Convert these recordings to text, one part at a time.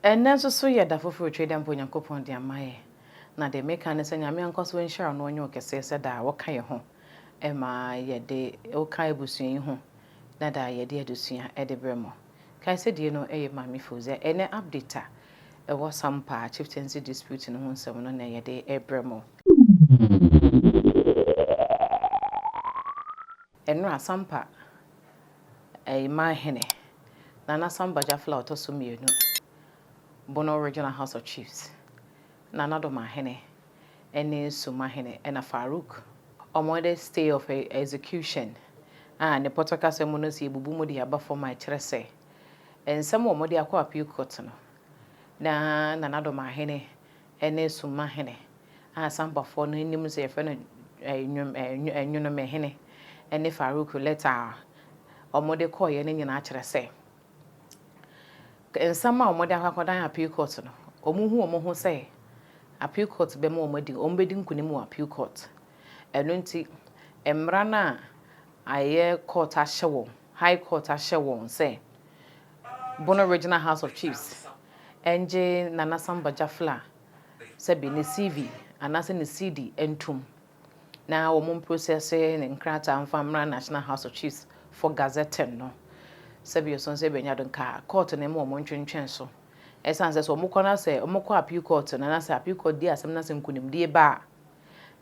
And so so da for trade and ponya kopon dia mai na de make an senya me anko so nhira no onyo kese se da wo kan ye ho e ma ye de o kan ebusuan ho na da ye de adusua e de bremo kai se die no e ma me foze ene update e wo sampa chieftaincy dispute no ho nsem no na ye de e bremo enra sampa e ma hene na samba jafla otoso mienu Bono Regional House of Chiefs. Nana Dormahene, Hene, Sumahene, and a Farouk. Omode stay of execution. And the Potaka Semonosi Bubumudi above for my tresse. And some more modi aqua pew cotton. Nana Dormahene, Hene, Sumahene. And some before no names a friend a Hene, and the Farouk letter. Omode call ye in your say. And some more mother Hakodan appeal court. Omuhu omoho say appeal court be more modi ombedin kunimu appeal court. Enunti emrana aye court ahyewo high court ahyewo say Bono Regional House of Chiefs enje Nana Samba Jafla say be ne CV anase ne CD entum na omum process ne nkrata amfamra National House of Chiefs for gazette no Sabio son se benya don ka court na mo ntwentwen so esanse so mo kona se mo kwa appeal court na se appeal court di asem na se nkunimdie ba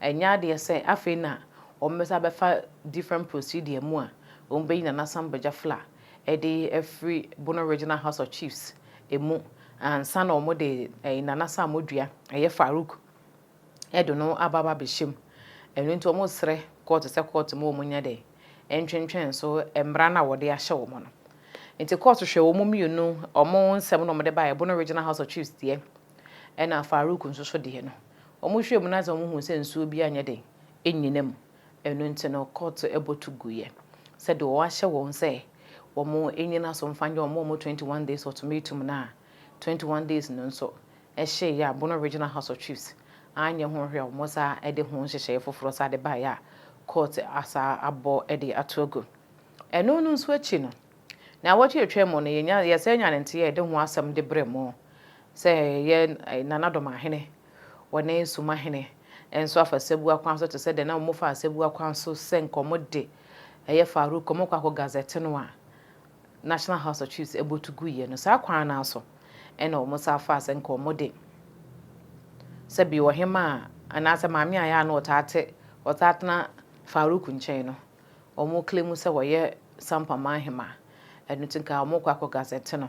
enya de se afi na o mmesa be fa different procedure mu a o mbe na Samba Jafla e de every Bono Regional House of Chiefs emu ansa na o mo de na sa modua eye Farouk e do no ababa behim enu nti o mo sre court se court mo nya de entwentwen so embra na wo de ahye wo mo no Into court to show no or 7 on the by a Bono Regional House of Chiefs, dear, and our Farouk and social dear. Almost sure Munaza who sends so be any day, in Yinem, and went no court to able to go ye. Said the washer won't say, or more Indian us on find your more 21 days or to meet to Muna, 21 days no so, as she ya Bono Regional House of Chiefs. I know who was at the home she for Frosade by ya, court as a bo Eddie Atogo. And no switching. Now what you try money ya say nya nti ye de ho asem de bremo say ye Nana Dormahene wona Sumahene enso afa sebu akwan so to say de na mo fa sebu akwan so sen komode eye Farouk komo kwa gazette no a National House of Chiefs able to go ye no sa kwan na so e na mo sa fa sen komode se bi wo hema anasa maami aya na otatna Farouk nchen no omo claim se wo ye Sampaman hema and think our Mokako Gazette no.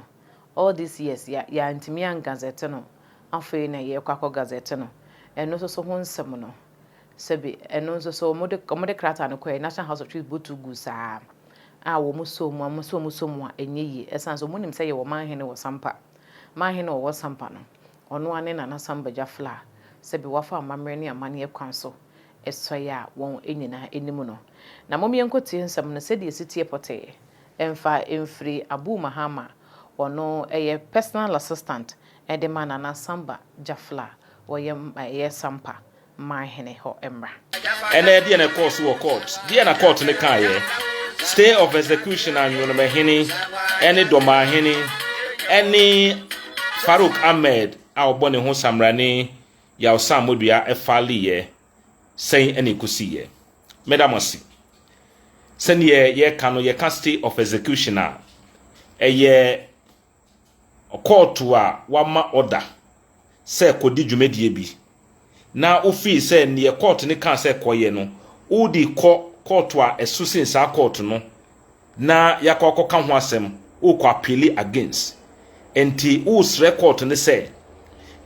All these years, ya Antimian Gazette no, Afe na ye Quaco Gazette no, and also so one semono. Sebi, and also so Modecrata and Quay, National House of Chiefs, Butu Gusa. Ah, muso, and ye, as Sans Monim say, your Mahene was Sampa. Mahene was Sampano. On one end and Samba Jafla. Sebi Wafa, Mamreni, and Mania Council. Eswaya won any muno. Na mommy uncle Tin some said the city pote. Emfa emfri Abu Mahama or no a personal assistant and the man and Samba Jafla or ye Sampa my Hene ho emra. And there be course or court. Be a court in the car. Stay of execution and Dormahene, any Dormahene, any Farouk Ahmed, our bonny home Samrani, Yao Samudia, a Fali, saying any kusiye. Medamasi. Send ye cano ye custody of executioner. A ye a call to a wama order. Say kodi jumedie bi. Na ofi say near court ni kan say koye no. Udi court to a susin sa court no. Na yakoko kan ho asem o kwa appeal against. Enti us record ni say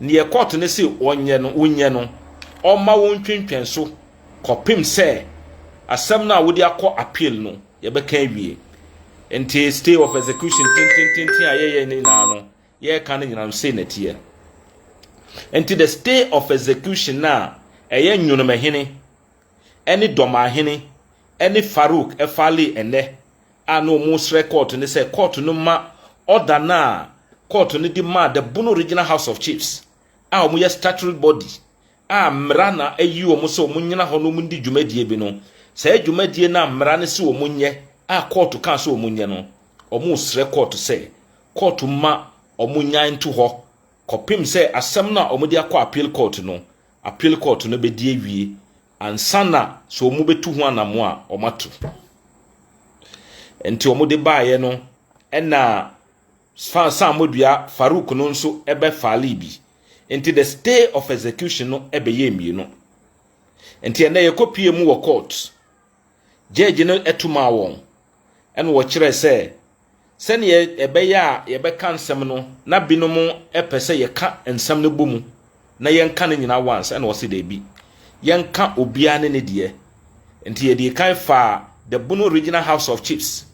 near court ni say onye no. Oma won twentwen so kopim say asem na wodi akọ appeal no ye be kan wie enti stay of execution tin ayeye ni na no ye kan nyina say na tie enti the stay of execution na eye Dormahene any Dormahene any Farouk efali ene ano most record ni say court no ma order na court no di ma the Bono Regional House of Chiefs a omo ye statutory body a mrana ayi omo so omo nyina ho no mundi dwumadie bi no say dwumadie na mrane se omo nye a court kan so omo nye no omo sre court say court ma omo nyan to ho kopim se asem na omudi akọ appeal court no be die wie ansana so omu betu ho anamo a omatu enti omudi baaye no na fa modua Farouk no nso ebe faali bi enti the stay of execution no ebe ye mienu enti na ye kopie mu wo court judge no etuma won ene wo kire se sene ebe ya ye be kan nsem no na binom epese ye ka nsem no bomu na yenka ne nyina once ene wo se de bi yenka obia ne de enti ye de kan fa the Bono Regional House of Chiefs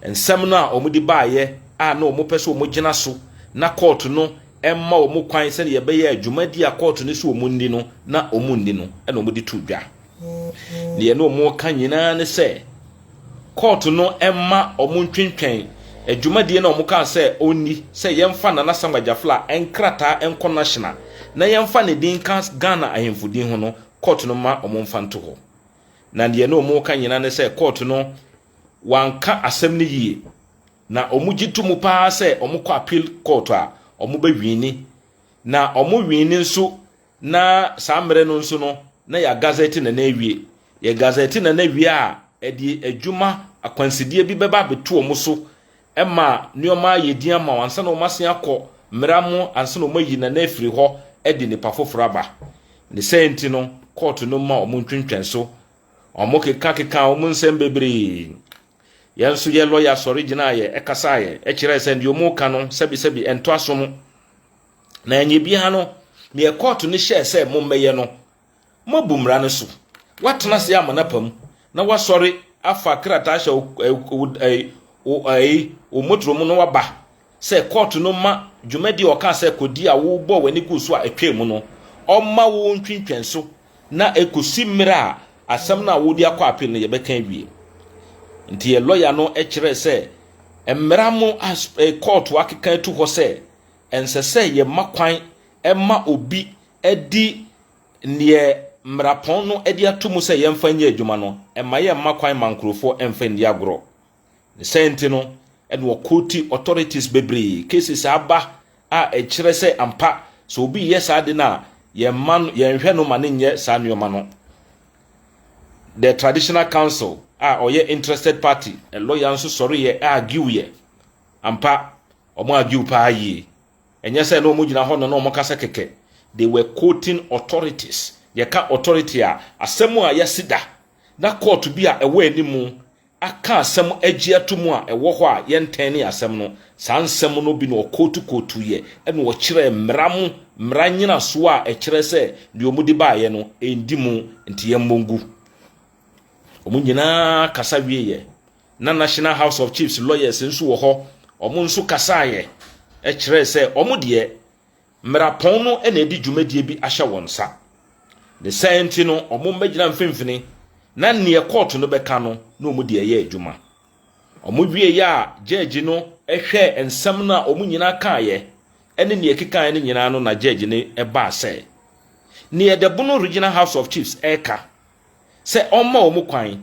nsem no a omudi baaye a na omupese omugina so na court no emma omukwan sene ye be ya adwumadi a court no so omundi no na omundi no ene omudi tudwa ne ye no omu ka nyina ne se court no emma omuntwentwen adwumadi na omuka se onni se yemfa na Sambajafla enkrata enko national na yemfa ne din kan Ghana ahemfudin ho no court no ma omumfa nto ho na ne ye no omu ka nyina ne se court no wanka asem ne yie na omugitumu pa se omukọ appeal court a omubewini na omwini nso na samre no nso no na ya gazette na ewie ya gazette na ewie a edi adwuma akwansidie bi beba betu omuso ema nioma yedi ama wansa na omase akọ mramo ansa na omayi na afiri ho edi ne pafoforo aba ne senti no court no ma omuntwentwen so omokeka omunsem bebre yansu ye lawyer sorry gina ye ekasa ye ekire se ndi omuka no sebi ento asom na enye bia no ne court no share se mommeye no mabumra no so watena se amana pam na wasori afa krata sha o motro mu no waba se court no ma dwumadi oka se kodi a wo bo wani kusu a etwem no omma wo ntwentwen so na ekosi mra asem na wo di akọ appeal no ye bekan wie nti ye lawyer no ekire se emramo as court wakeka tu ho se ensese ye makwan emma obi edi ne mrapon no edi atomu se ye mfa nya adwuma no emma ye makwan mankrofo emfa ndi agro ne senti no edwo court authorities bebre cases aba a ekire se ampa so obi yes ade na ye man ye hwe no mane nye sa nyoma no the traditional council oye interested party a lawyer nso sorry ye argue ye ampa omo argue pa yi enye se no mo gina ho no mo kasa keke they were quoting authorities ye ka authority a asemu a yesida na court bi a ewe animu aka asem agi atomu a ewo ho a ye ntene asem no san nsem no bi no kotu ye ene wo kire mranyina so a ekire se de omudi baaye no endimu nti ye mongu omunyina kasa wieye na National House of Chiefs lawyers nso wo ho omu nso kasa ye ekire se omudie mrapon no ene edi dwumadie bi ahya wonsa the senti no omu magina mfimfini na ne court no beka no na omudie ye adwuma omudwie ya judge no ehwe ensem na omunyina ka ye ene ne ekika ne nyina no na judge ne eba se ne the Bono Regional House of Chiefs eka se omma omukwan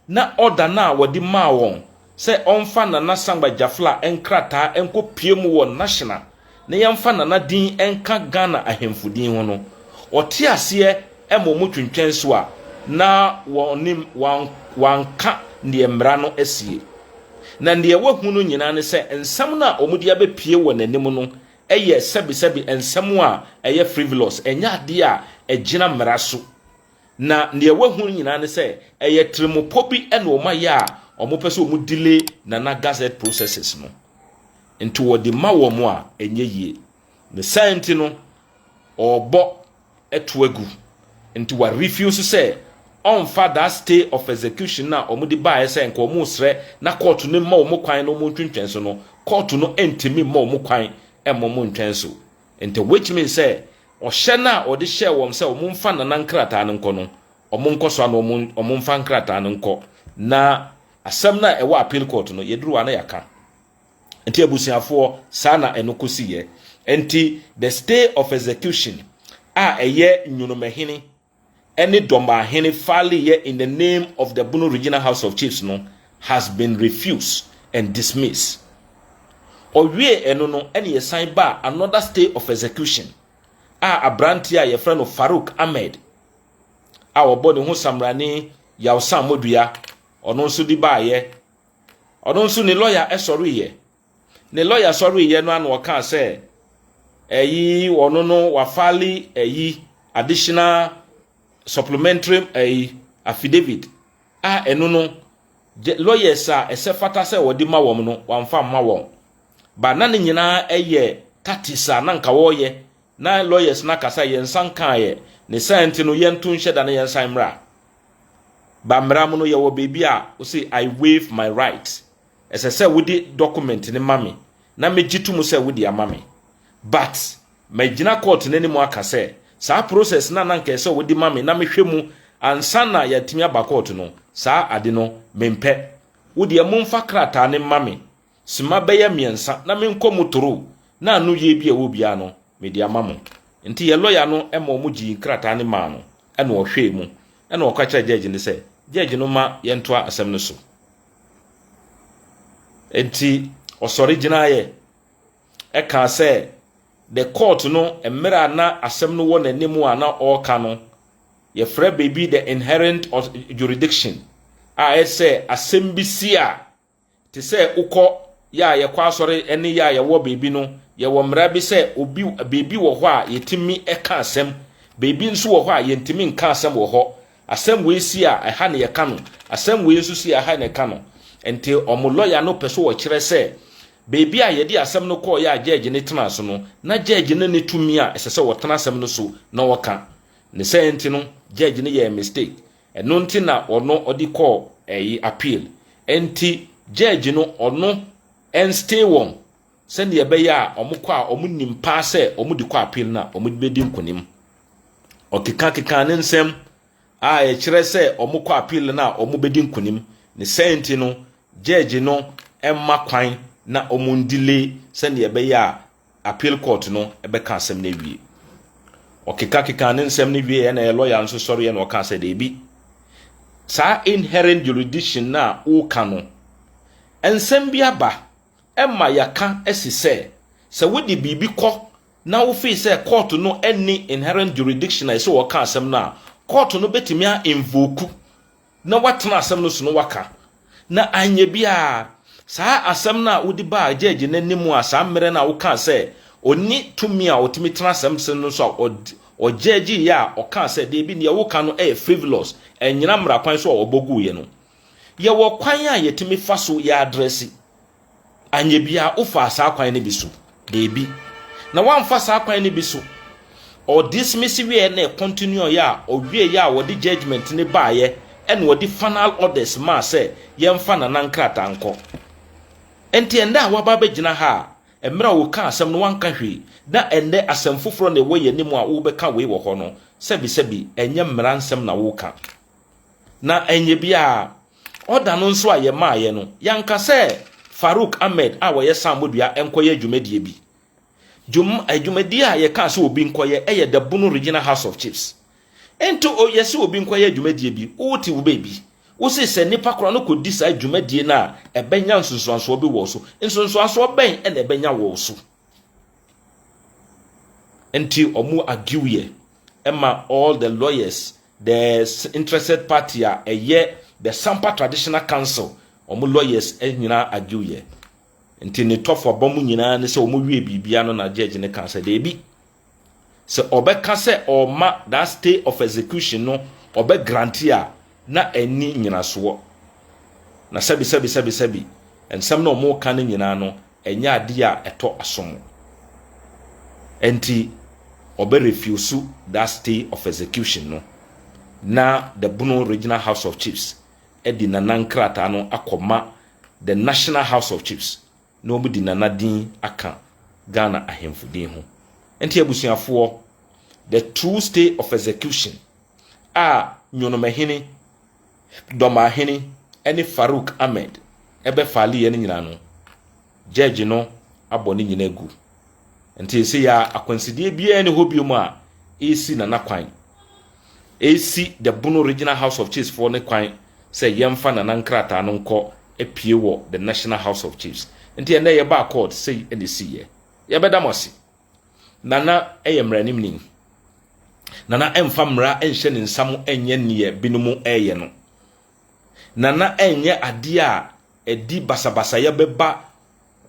na order na wodi ma won se onfa na Sambajafla enkrata enkopiem wo national na yemfa na din enka Ghana ahemfudin ho no ote ase emomutwentwen so a na wonim wanka ne mra no asie na ne wahunu nyina ne se ensam na omudi abepie wo nanim no eye sebi ensam a eye frivolous enya ade a egina mra so na ne wahunu nyina ne se eye trimopobi ene omaye a omopese omudile na gazette processes no into wodi mawo mo a enye yie ne senti no obo etuagu into wa refuse say on that stay of execution na omudi baaye say nko omu sre na court no ma omu kwan no mu ntwentwen so no court no entimi ma omu kwan emomu ntwen so into which means say ohye na odi share wom say omu mfa na nkrata no nko no omu nkoso na omu mfa nkrata no nko na asem na ewa appeal court no yeduru ana yaka enti abusiafo sana enokosi ye enti the stay of execution eye Dormahene any Dormahene fali ye in the name of the Bono Regional House of Chiefs no has been refused and dismissed. owie eno no ene ye sign ba another stay of execution abrantia ye friend of Farouk Ahmed obo ne ho samrane yawsam modua ono nso di baaye ono nso ne lawyer esori ye ne lawyer sori ye no an wo ka say eyi ono no wafali eyi additional supplementary affidavit eno no lawyers esefata say wodi ma wom no wamfa ma wom ba na ne nyina eye tatisa na nka wo ye na lawyers na kasa ye nsan kan ye ne sent no ye ntu nhye da na ye nsan mra ba mra mu no ye wo baby o say I waive my right say wodi document ne mame na megitu mu say wodi amame but magina court ne mu aka say sa process na nka say wodi mame na mehwemu ansa na yatimi aba court no sa ade no mempe wodi amumfa krata ne mame sima beya miensa na menkomu toro na anu ye bia wo bia no media mamo nti ye lawyer no ema omu gi krata ne ma no ena wo hwe mu ena wo kwacha judge ne say judge no ma ye ntoa asem no so enti osori gina ye e ka say the court no emira na asem no wo nanimu ana o ka no ye frɛ baby the inherent jurisdiction say asem bi sia te say ukọ ya ye kwa asori eni ya ye wo baby no ye wo mra bi say obi baby wo ho a yetimi eka asem baby nso wo ho a yentimi nka asem wo ho asem we si a ha ne ye ka no asem we nso si a ha ne ka no enti omo lawyer no peso wo kire say baby a ye di asem no ko ya judge ne tena so no na judge ne tumi a esese wo tena asem no so na wo ka ne say enti no judge ne ye mistake eno nti na ono odi call appeal enti judge no ono and stay one send ye be ya omukwa omunim pa se omudi kwa appeal na omudi bedi nkonim okeka ne nsem e kire se omukwa appeal na omubedi nkonim ne senti no judge no emma kwan na omundile send ye be ya appeal court no ebe ka asem na wie okeka ne nsem ne wie na lawyer nso sori na oka se de bi sa inherent jurisdiction na o kano ensem bi aba emma yaka esise se wodi bibi kɔ na wo fi se court no any inherent jurisdiction ese wo ka asem na court no betimi a invoke na watena asem no so no waka na anye bia sa asem na wodi ba judge nanimu a sa mmere na wo ka se oni tumi a otimi tena asem sen no so o judge ya o ka se de bi ne wo ka no frivolous enyina mra kwan so obogu ye no ye wo kwan a yetimi fa so ya address anye bia ufa sa kwan ne bisu debi na wamfa sa kwan ne bisu o dismiss we na continue ya o wie ya wo di judgment ne baaye en wo di final orders ma say yemfa na nankrata anko enti enda wa ba begina ha emra wo ka asem no wanka hwe na ende asem foforo ne wo ye nimu a wo beka we wo ho no sebi enye mra nsem na wo ka na enye bia oda no nso aye maaye no yanka say Farouk Ahmed wo ye samodua enkoye dwumadie bi dwumadie a ye ka say obi nkoye eye the Bunu Regional House of Chiefs ento o ye say obi nkoye dwumadie bi wo ti wo baby wo say se nipa kora no kodi sa dwumadie na ebenya nsonsoanso bi wo so nsonsoanso ben e na ebenya wo so enti omu agiwe emma all the lawyers the interested party the Sampa Traditional Council omu lawyers nyina agiwe enti ne tofo bomu nyina ne se omu wie bibia no na judge ne kansa de bi se obeka se oma that stay of execution no obe grantia na eni nyina so na sabi ensam na omu kan nyina no enya ade a eto asom enti obe refuse that stay of execution no na the Bunu Regional House of Chiefs edi na nankrata no akoma the National House of Chiefs no obi di nanadin aka Ghana ahemfudin ho enti abusuafo the true stay of execution Dormahene Dormahene ene Farouk Ahmed ebe fali ye nyina no judge no aboni nyina gu enti se ya akwansidie bia ne hobium a esi na nakwan esi the Bunu Regional House of Chiefs for ne kwan say yemfa na nankrata no nko epie wo the National House of Chiefs nti ene ye ba court sei ene siye ye beda mosi nana eyemranim nim nana emfa mra enhye ne nsam enye ne binumu eye no nana enye ade a edi basabasa ye beba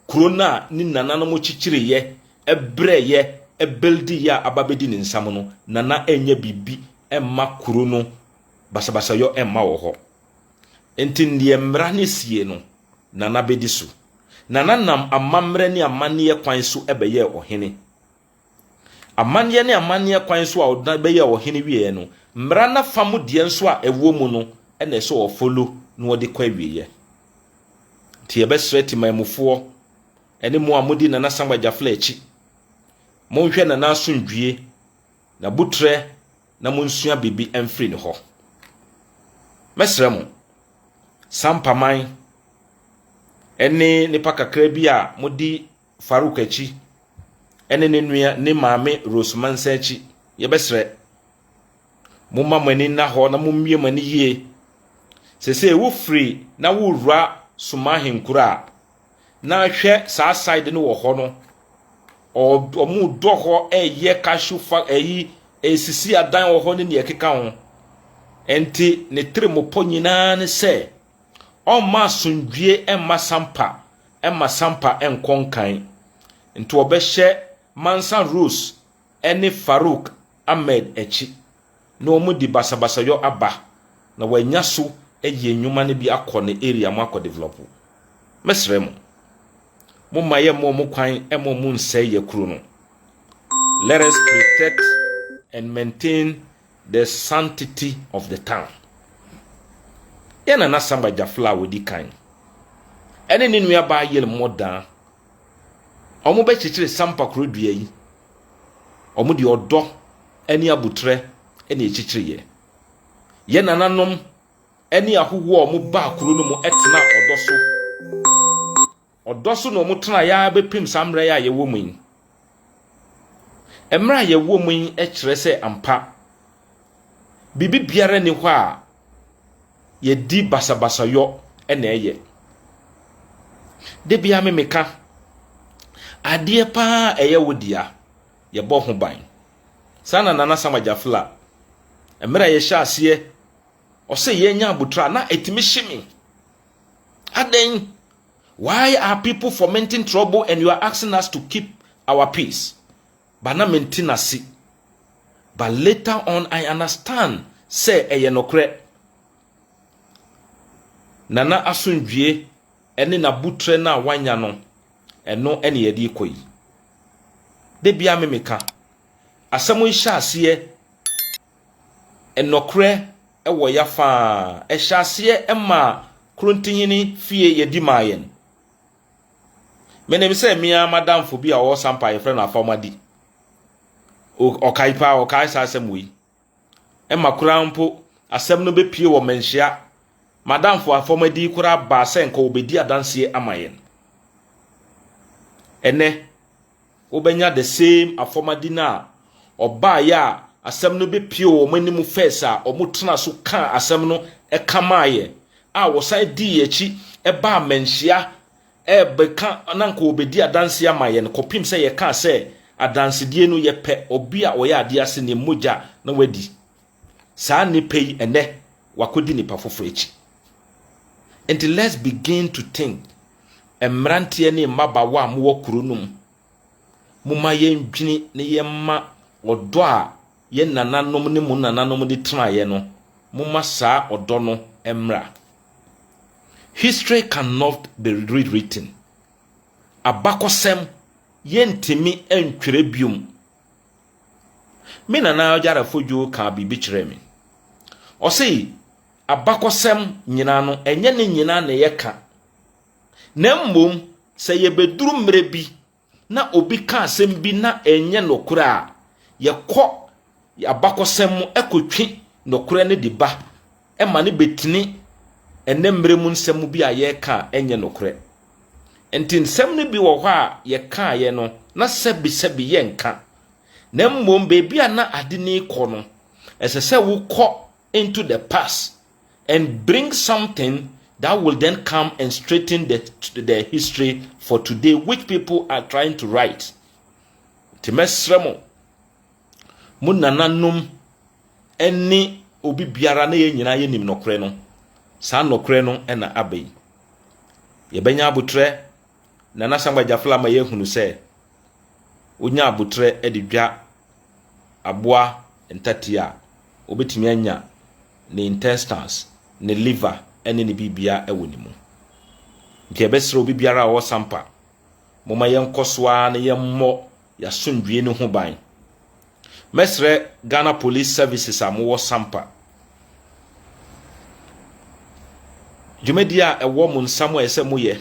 krona ni nana no mo chichire ye ebre ye ebeldi ya ababedi ne nsam no nana enye bibi emma krono basabasa yo emma wo ho enti ndie mra ne sie no nana bedi so nana nam amamre ne amane kwan so ebeye ohene amane ne amane kwan so a oda beye ohene wie no mra na famu die nso a ewo mu no ene so o follow no de kwa wie ti ebesreti maimufo ene mu amodi nana sambagya flechi monhwe nana asundwie na butre na monsua bibi emfri ne ho mesremo Sampaman ene nipa kakra bi a modi Farouk achi ene ne nua ne maame Rosemansa achi ye besre mumma mani na ho na mummie mani yie sese wo free na wo wura Sumahene kura na hwe sa side no wo ho no o mu do ho eye kashu fa eyi esisi adan wo ho ne ekeka ho enti ne tremopɔ nyina ne se o ma sundwie emma sampa enkonkan enti obehye Mansa Rose ene Farouk Ahmed echi no mu di basabasa yo aba na wanya so eye nwuma ne bi akɔ ne area mu akɔ develop mesrem mo maye mo kwan emo mu nsɛ ye kuro no. Let us protect and maintain the sanctity of the town. Yana na samba jafla wodi kan ene ne nua ba yel modan omo be chichire sampa kuro dua yi omo de odo ene abutre ene chichire ye nananom ene ahowo omo ba kuro no mu etena odoso no omo tena ya be pim samre ya ye wo mu yi emra ye wo mu yi e kire se ampa bibi biara ni hɔ a ye di basabasa yo ene eye de bia me meka ade pa eye wodia ye bɔ ho ban sana nana samajafla emra ye hya ase o se ye nya abutra na etimi himi aden. Why are people fomenting trouble and you are asking us to keep our peace? But na maintain us. But later on I understand say eye nokre nana asundwie ene na butre na wanya no eno ene yedi koyi de bia memeka asamo hya ase enokre ewo yafa hya ase ema krontinyini fie yedi mayen menem se mia madam fo bi a wo sampa ye frɛ na afamadi o kaipa o kai sa asem wi ema kura mpo asem no be pie wo menhia madam fo afamadi kura ba se nka obedi adanse amayen ene obenya the same afamadi na oba ya asem no be pie wo manimu first a omutena so ka asem no ekamaye a wo sai di echi eba menhia beka nanka obedi adanse amayen kopim se ye ka se adanse die no ye pe obi a oya ade ase ne moja na wadi saa ne pei ene wakodi ni pafofo echi. And let's begin to think emrante ne mabawa mo wakuru num muma ye ndwini ne ye ma odo a ye nananom ne mu nananom de tena ye no muma saa odo no emra. History cannot be rewritten. Abakosem yentimi entwere biom. Me nana ojara fojo ka bibi kire me. O sei abakosem nyina no enye ne nyina na yeka. Na mmom se ye beduru mre bi na obi ka asem bi na enye nokura a yekɔ abakosem ekotwi nokura ne di ba ema ne betini enemre mu nsem bi a ye ka enye nokure enti nsem ne bi wo hɔ a ye ka ye no na sebi ye nka na mmom bebi a na ade ne kɔ no esese wo kɔ into the past and bring something that will then come and straighten the history for today, which people are trying to write. Timesremo munananum eni obi biara na ye nyina ye nim nokre no sa nokre no na abai ye benya abutre na na samba jafla ma ye hunu se onya abutre edidwa aboa entatia obetimi anya ne intestines ne liver ene ne bibia ewonimu nke besro obi biara wo sampa moma ye nkosoa na ye mmɔ ya sundwie ne ho ban mesre Ghana Police Services amowo sampa jumedia ewo mu nsamo ese moye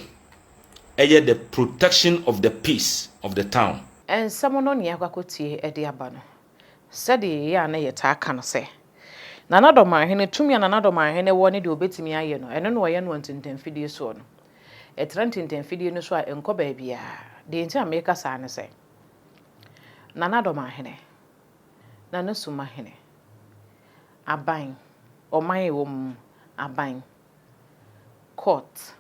eye the protection of the peace of the town en samo no ne akwakotie ede aba no sede ya na yeta aka no se nana Dormahene tumi nana Dormahene wo ne de obetimi aye no eno no ye no ntintamfidie so no etrantintamfidie no so a enko ba bia de nti America sa ne se nana Dormahene nana Sumahene aban oman wo aban court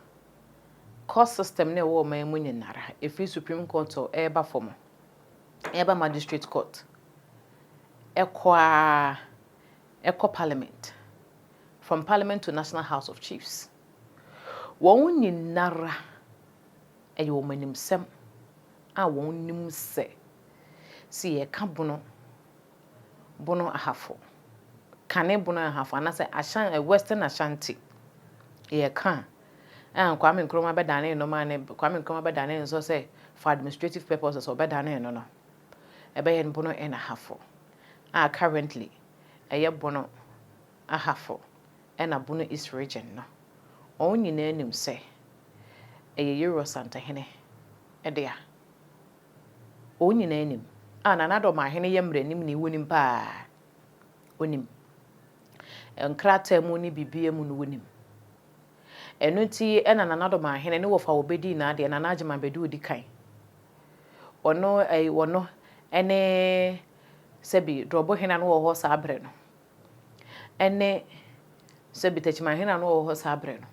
system ne wo man mu nyinara efi Supreme Court o eba form eba magistrate court eko parliament, from parliament to National House of Chiefs. Won nyinara e wo manim sem a won nim se si e ka bono ahafo kane bono ahafo anase ashan Western Ashanti e ka Kwame Nkrumah bedane no man Kwame Nkrumah bedane so say for administrative purposes or bedane no ebe yen bono en ahafo currently eye bono ahafo ena bono East region no on nyina anim se eye Euro Santahene edea on nyina anim nana Dormahene yemre nim ni wonim pa onim enkrata mu ni bibie mu no wonim enuti ena nana Dormahene ne wofa obedi na de nana agema bedu odi kan ono wono ene sebi Dormahene no wo ho sa abre no ene sebi Techimahene no wo ho sa abre no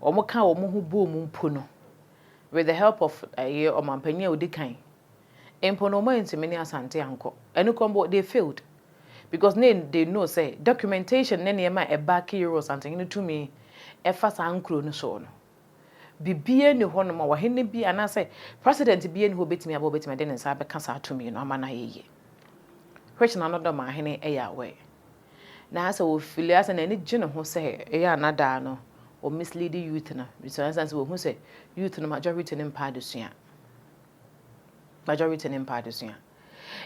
omo ka omo hu bo mu mpo no with the help of omampanya odi kan empo no mo intimini asante anko enu kombo they failed because they know say documentation ne ne ma e back Euro Santahene to me efa sankro no so no bibie ni ho no ma Hene bi anase president bi ni ho betimi aba betimi de ne nsa be kasa to me no amana yeye which na no Dormahene eya we na asa wo fili asa na ni gine ho say eya anada no o mislead youth na so asa wo hu say youth no majority ni mpa adesua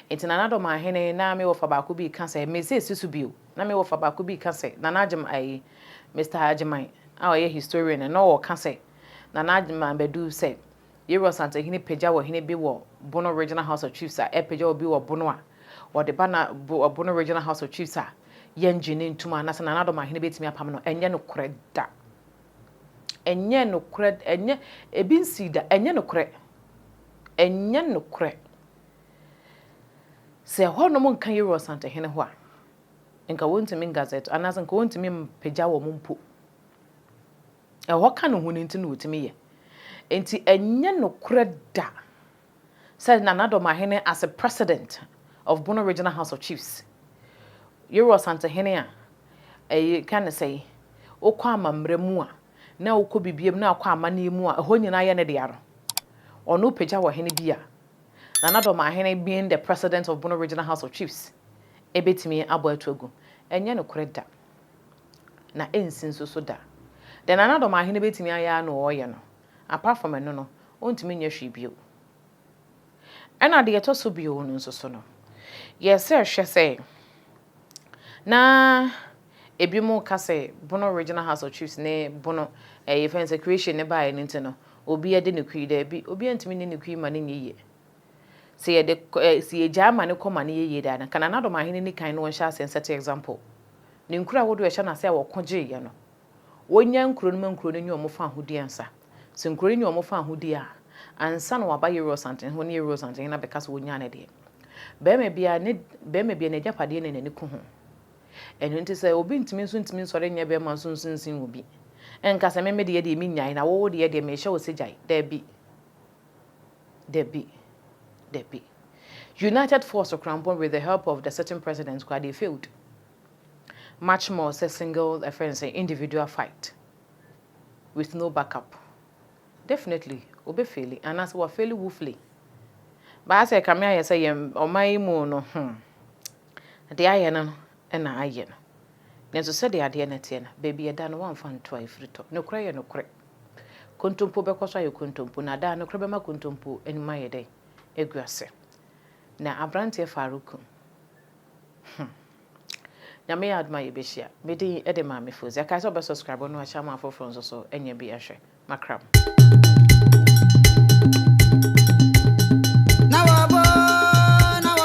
enti nana Dormahene na me wo fa ba ko bi ka say me say sisu bio na me wo fa ba ko bi ka say nana agem ai Mr. Hajiman a historian na wo ka say nana agem bedu say Euro Santahene peja wo Hene bi wo Bono Regional House of Chiefs a peja wo bi wo Bono a wo de bana Bono Regional House of Chiefs a yenjine ntuma na nana Dormahene betimi apam no enye no koreda enye no koreda enye ebinsida enye no koreda se ho no mon kan Euro Santahene ho a nka wontimi gazette anase nka wontimi mpagya wo mumpo e ho ka no hu nti no wotimi ye enti enye no koreda said nana Dormahene as a president of Bono Regional House of Chiefs Euro Santahene a can say okwa amamre mu a na okọ bibiem na akwa amane mu a ho nyina ye ne de aro ono pagya wo Hene bia nana Dormahene being the president of Bono Regional House of Chiefs ebetimi abo atuagu enye no koreda na ensin so da then nana Dormahene betimi aya no oye no apart from eno no ontimi nya hwe bio ena de yeto so bio no so no yes hwe say na ebimu ka say Bono Regional House of Chiefs ne Bono defense creation ne ba ene nti no obi ade ne kwi da bi obi antimi ne kwi ma ne nyeye se ye de se ye jama ne koma ne yeye da na kana nana Dormahene ni kan no won sha set example ne nkura wodo ye sha na se wo koje ye no wonya nkuro no mankuro no nyi omo fa ahodi ansa se nkuro nyi omo fa ahodi a ansa no waba Euro Santahene ho ne Euro Santahene na beka so wonya ne de be me bia ne japade ne nani ko ho eno nti se obi ntimi nsore nya be ma so nsinsin obi enka se me de mi nyan na wo de me hye wo segyan Debbie. United force Krampon with the help of the certain presidents who they failed. Much more say single offense individual fight with no backup. Definitely, obe faili and as we faili woefully. But I say come here say o my mu no de aye no na aye no. Nenso se de ade na tie na baby eda no wan fan to ifrito. No kra ye no kre. Kontompo be kwaso aye kontompo na da no kra be ma kontompo enuma ye dey eguase. Na abrante Farouk. Nyame adma ye behia. Me din e de ma me fozi. Aka so be subscribe no a chama for so enye bi ehwe. Makram.